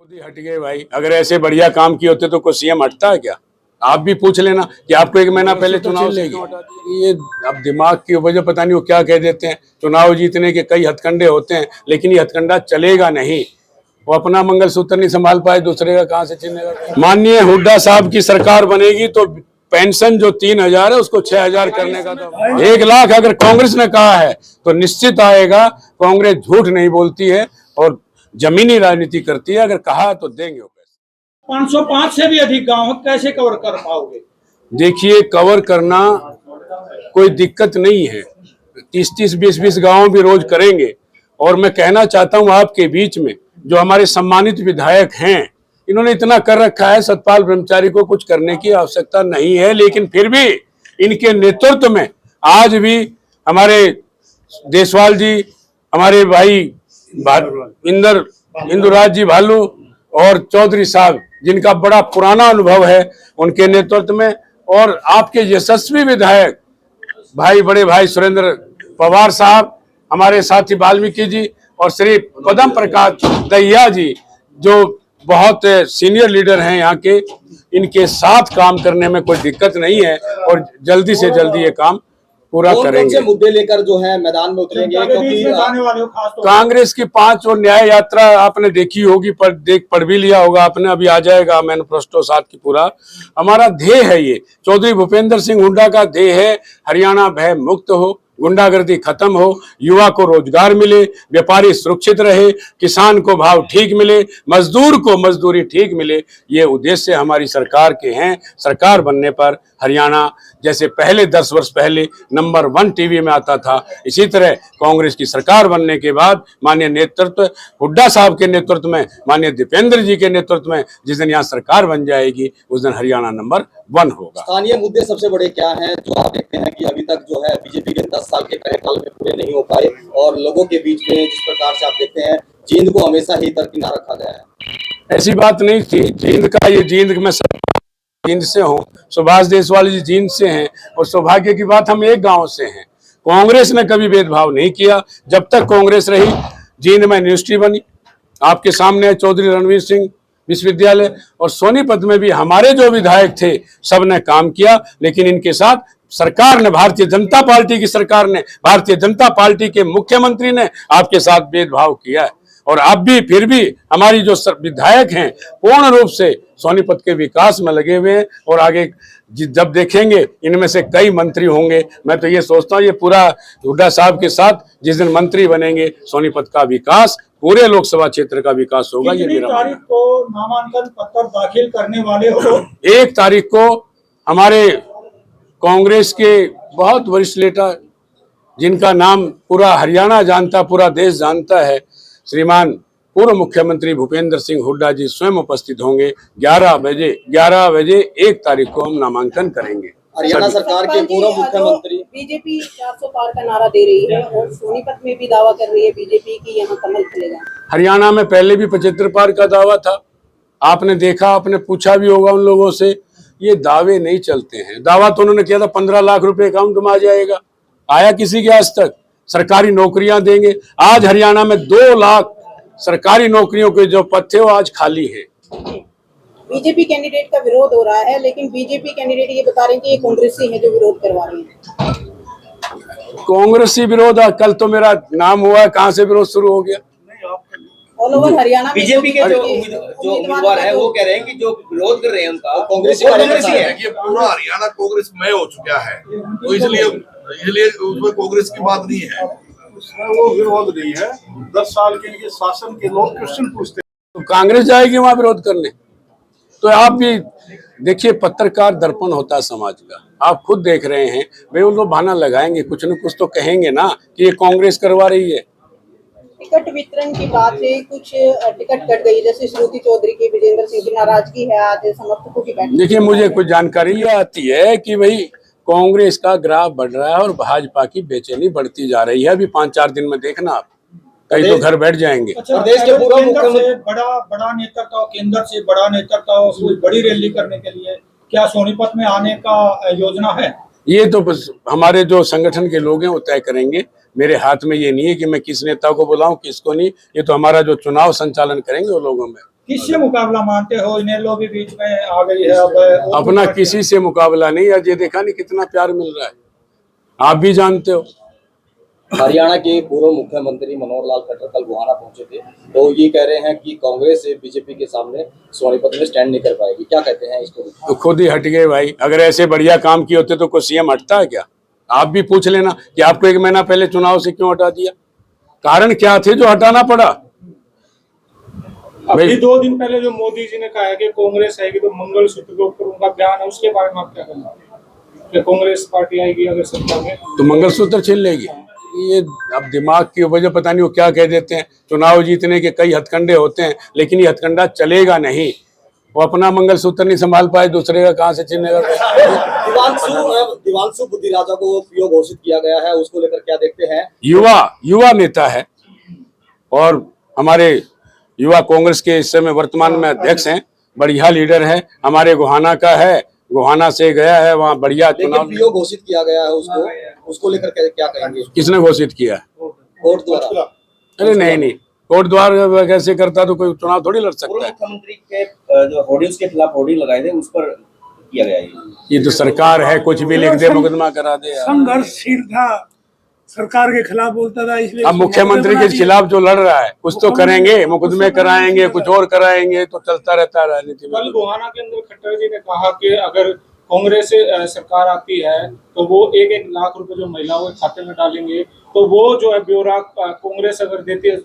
मोदी हट गए भाई। अगर ऐसे बढ़िया काम किए होते तो कोई सीएम हटता है क्या? आप भी पूछ लेना कि आपको 1 महीना पहले चुनाव लेगी। ये अब दिमाग की वजह पता नहीं वो क्या कह देते हैं। चुनाव जीतने के कई हथकंडे होते हैं, लेकिन ये हथकंडा चलेगा नहीं। वो अपना मंगलसूत्र नहीं संभाल पाए, दूसरे का कहां से छीनेगा। माननीय हुड्डा साहब की सरकार बनेगी तो पेंशन जो 3,000 है उसको 6,000 करने का, तो 1 लाख अगर कांग्रेस ने कहा है तो निश्चित आएगा। कांग्रेस झूठ नहीं बोलती है और जमीनी राजनीति करती है। अगर कहा तो देंगे वो पैसे। 505 से भी अधिक गांव कैसे कवर कर पाओगे? देखिए, कवर करना कोई दिक्कत नहीं है। 30-30, 20-20 गांव भी रोज करेंगे। और मैं कहना चाहता हूं आपके बीच में, जो हमारे सम्मानित विधायक हैं, इन्होंने इतना कर रखा है, सतपाल ब्रह्मचारी को कुछ करने की आवश्यकता नहीं है। लेकिन फिर भी इनके नेतृत्व में आज भी हमारे देसवाल जी, हमारे भाई इंदुराज जी भालू और चौधरी साहब, जिनका बड़ा पुराना अनुभव है, उनके नेतृत्व में, और आपके यशस्वी विधायक भाई, बड़े भाई सुरेंद्र पवार साहब, हमारे साथी वाल्मीकि जी और श्री पदम प्रकाश दहिया जी, जो बहुत सीनियर लीडर हैं यहाँ के, इनके साथ काम करने में कोई दिक्कत नहीं है और जल्दी से जल्दी ये काम पूरा करेंगे। मुद्दे लेकर जो है मैदान में उतरेंगे, क्योंकि कांग्रेस की 5 और न्याय यात्रा आपने देखी होगी, पढ़ भी लिया होगा आपने, अभी आ जाएगा मैनिफेस्टो साथ की पूरा। हमारा ध्येय है, ये चौधरी भूपेंद्र सिंह हुड्डा का ध्येय है, हरियाणा भय मुक्त हो, गुंडागर्दी खत्म हो, युवा को रोजगार मिले, व्यापारी सुरक्षित रहे, किसान को भाव ठीक मिले, मजदूर को मजदूरी ठीक मिले। ये उद्देश्य हमारी सरकार के हैं। सरकार बनने पर हरियाणा जैसे पहले 10 वर्ष पहले नंबर 1 टीवी में आता था, इसी तरह कांग्रेस की सरकार बनने के बाद माननीय नेतृत्व हुड्डा साहब के नेतृत्व में, माननीय दीपेंद्र जी के नेतृत्व में जिस दिन यहाँ सरकार बन जाएगी, उस दिन हरियाणा नंबर 1 होगा। स्थानीय मुद्दे सबसे बड़े क्या हैं जो आप देखते हैं कि अभी तक जो है बीजेपी के 10 साल के कार्यकाल में पूरे नहीं हो पाए, और लोगों के बीच में जिस प्रकार से आप देखते हैं जींद को हमेशा ही दरकिनार रखा गया है? ऐसी बात नहीं थी। जींद का ये जींद में जींद से हूँ, सुभाष देशवाल जी जींद से हैं, और सौभाग्य की बात हम एक गांव से हैं। कांग्रेस ने कभी भेदभाव नहीं किया। जब तक कांग्रेस रही, जींद में यूनिवर्सिटी बनी, आपके सामने चौधरी रणवीर सिंह विश्वविद्यालय, और सोनीपत में भी हमारे जो विधायक थे सबने काम किया। लेकिन इनके साथ सरकार ने, भारतीय जनता पार्टी की सरकार ने, भारतीय जनता पार्टी के मुख्यमंत्री ने आपके साथ भेदभाव किया है। और अब भी फिर भी हमारी जो विधायक हैं पूर्ण रूप से सोनीपत के विकास में लगे हुए हैं, और आगे जब देखेंगे इनमें से कई मंत्री होंगे। मैं तो ये सोचता हूँ ये पूरा हुड्डा साहब के साथ जिस दिन मंत्री बनेंगे, सोनीपत का विकास, पूरे लोकसभा क्षेत्र का विकास होगा। ये मेरा तारीख को नामांकन पत्र दाखिल करने वाले हो? 1 तारीख को हमारे कांग्रेस के बहुत वरिष्ठ नेता, जिनका नाम पूरा हरियाणा जानता, पूरा देश जानता है, श्रीमान पूर्व मुख्यमंत्री भूपेंद्र सिंह हुड्डा जी स्वयं उपस्थित होंगे। 11 बजे 1 तारीख को हम नामांकन करेंगे। हरियाणा सरकार के पूर्व मुख्यमंत्री बीजेपी 400 पार का नारा दे रही है और सोनीपत में भी दावा कर रही है बीजेपी की यहाँ कमल खिलेगा। हरियाणा में पहले भी 75 पार का दावा था, आपने देखा, आपने पूछा भी होगा उन लोगों से। ये दावे नहीं चलते हैं। दावा तो उन्होंने किया था 15 लाख रुपए अकाउंट में आ जाएगा, आया किसी के आज तक? सरकारी नौकरियां देंगे। आज हरियाणा में 2 लाख सरकारी नौकरियों के जो पद थे वो आज खाली है। बीजेपी कैंडिडेट का विरोध हो रहा है, लेकिन बीजेपी कैंडिडेट ये बता रहे हैं कि ये कांग्रेसी है जो विरोध करवा रही है। कांग्रेसी विरोध? कल तो मेरा नाम हुआ है, कहाँ से विरोध शुरू हो गया? ऑल ओवर हरियाणा बीजेपी के जो उम्मीदवार है वो कह रहे हैं कि जो विरोध कर रहे हैं उनका कांग्रेसी है। ये पूरा हरियाणा कांग्रेस में हो चुका है, तो इसलिए उसमें कांग्रेस की बात नहीं है। उसमें वो विरोध नहीं है। 10 साल के लिए शासन के लोग क्वेश्चन पूछते हैं, तो कांग्रेस जाएगी वहां विरोध करने? तो आप भी देखिए, पत्रकार दर्पण होता है समाज का, आप खुद देख रहे हैं भाई। उन लोग बहाना लगाएंगे, कुछ न कुछ तो कहेंगे ना कि ये कांग्रेस करवा रही है। टिकट वितरण की बात है, कुछ टिकट कट गई, जैसे श्रुति चौधरी की, विजेंद्र सिंह की नाराजगी है आज समर्थकों की बैठक। देखिए, मुझे कुछ जानकारी ये आती है कि भाई कांग्रेस का ग्राफ बढ़ रहा है और भाजपा की बेचैनी बढ़ती जा रही है। अभी 5-4 दिन में देखना आप, कई तो घर बैठ जाएंगे। प्रदेश के पूर्व मुख्यमंत्री बड़ा नेतृत्व, केंद्र से बड़ा नेतृत्व, कोई बड़ी रैली करने के लिए क्या सोनीपत में आने का योजना है? ये तो बस हमारे जो संगठन के लोग हैं वो तय करेंगे। मेरे हाथ में ये नहीं है कि मैं किस नेता को बुलाऊं, किसको नहीं। ये तो हमारा जो चुनाव संचालन करेंगे वो लोगों में किससे मुकाबला मानते हो? इनेलो भी बीच में आ गई है अब। अपना किसी से मुकाबला नहीं। आज ये देखा नहीं कितना प्यार मिल रहा है, आप भी जानते हो। हरियाणा के पूर्व मुख्यमंत्री मनोहर लाल खट्टर कल गोहाना पहुंचे थे, तो ये कह रहे हैं कि कांग्रेस बीजेपी के सामने सोनीपत में स्टैंड नहीं कर पाएगी, क्या कहते हैं इसको? तो खुद ही हट गए भाई। अगर ऐसे बढ़िया काम किए होते तो कोई सीएम हटता है क्या? आप भी पूछ लेना कि आपको 1 महीना पहले चुनाव से क्यों हटा दिया, कारण क्या थे जो हटाना पड़ा। अभी 2 दिन पहले जो मोदी जी ने कहा है कि कांग्रेस आएगी तो मंगलसूत्र के ऊपर उनका बयान है, उसके बारे में आप क्या कहना है? कि कांग्रेस पार्टी आएगी अगर सत्ता में तो मंगलसूत्र छीन लेगी। ये अब दिमाग की वजह पता नहीं वो क्या कह देते हैं। चुनाव जीतने के कई हथकंडे होते हैं, लेकिन ये हथकंडा चलेगा नहीं। वो अपना मंगलसूत्र नहीं संभाल पाए, दूसरे का कहाँ से छीनेगा? दिवांशु बुद्धिराजा को पीओ घोषित किया गया है, उसको लेकर क्या देखते हैं? युवा नेता है और हमारे युवा कांग्रेस के इस समय वर्तमान में अध्यक्ष हैं। बढ़िया लीडर है, हमारे गोहाना का है, गोहाना से गया है, वहाँ बढ़िया चुनाव। पीओ घोषित किया गया है उसको लेकर क्या कहेंगे? किसने घोषित किया? कोर्ट द्वारा। अरे नहीं, कोर्ट द्वारा कैसे करता तो कोई चुनाव थोड़ी लड़ सकता है। मुख्यमंत्री के जो होर्डिंग्स के खिलाफ होर्डिंग लगाए थे उस पर किया गया है। ये तो सरकार है, कुछ भी लिख दे, मुकदमा करा दे। संघर्षशील था, सरकार के खिलाफ बोलता था, इसलिए अब मुख्यमंत्री के खिलाफ जो लड़ रहा है कुछ तो करेंगे, मुकदमे कराएंगे, कुछ और कराएंगे, तो चलता रहता है राजनीति में। कल गोहाना के अंदर खट्टर जी ने कहा कि अगर कांग्रेस से सरकार आती है तो वो 1-1 लाख रुपए जो महिलाओं के खाते में डालेंगे, तो वो जो है ब्यौरा कांग्रेस अगर देती है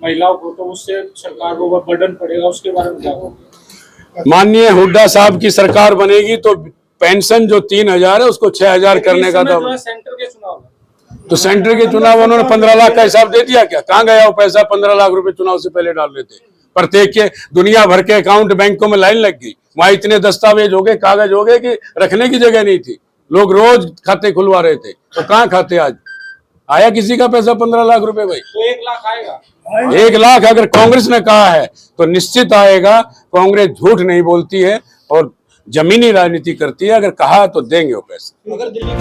महिलाओं को तो उससे सरकार को वो बर्डन पड़ेगा, उसके बारे में क्या होगा? माननीय हुड्डा साहब की सरकार बनेगी तो पेंशन जो 3,000 है उसको 6,000 करने का तो सेंटर के चुनाव तो सेंटर के चुनाव उन्होंने 15 लाख का हिसाब दे दिया क्या? कहाँ गया वो पैसा? 15 लाख रुपए चुनाव से पहले डाल रहे थे। प्रत्येक के दुनिया भर के अकाउंट बैंकों में लाइन लग गई, वहां इतने दस्तावेज हो गए, कागज हो गए कि रखने की जगह नहीं थी। लोग रोज खाते खुलवा रहे थे, तो कहाँ खाते आज आया किसी का पैसा 15 लाख रुपए? भाई तो 1 लाख आएगा। 1 लाख अगर कांग्रेस ने कहा है तो निश्चित आएगा। कांग्रेस झूठ नहीं बोलती है और जमीनी राजनीति करती है। अगर कहा तो देंगे वो पैसा। अगर दिल्ली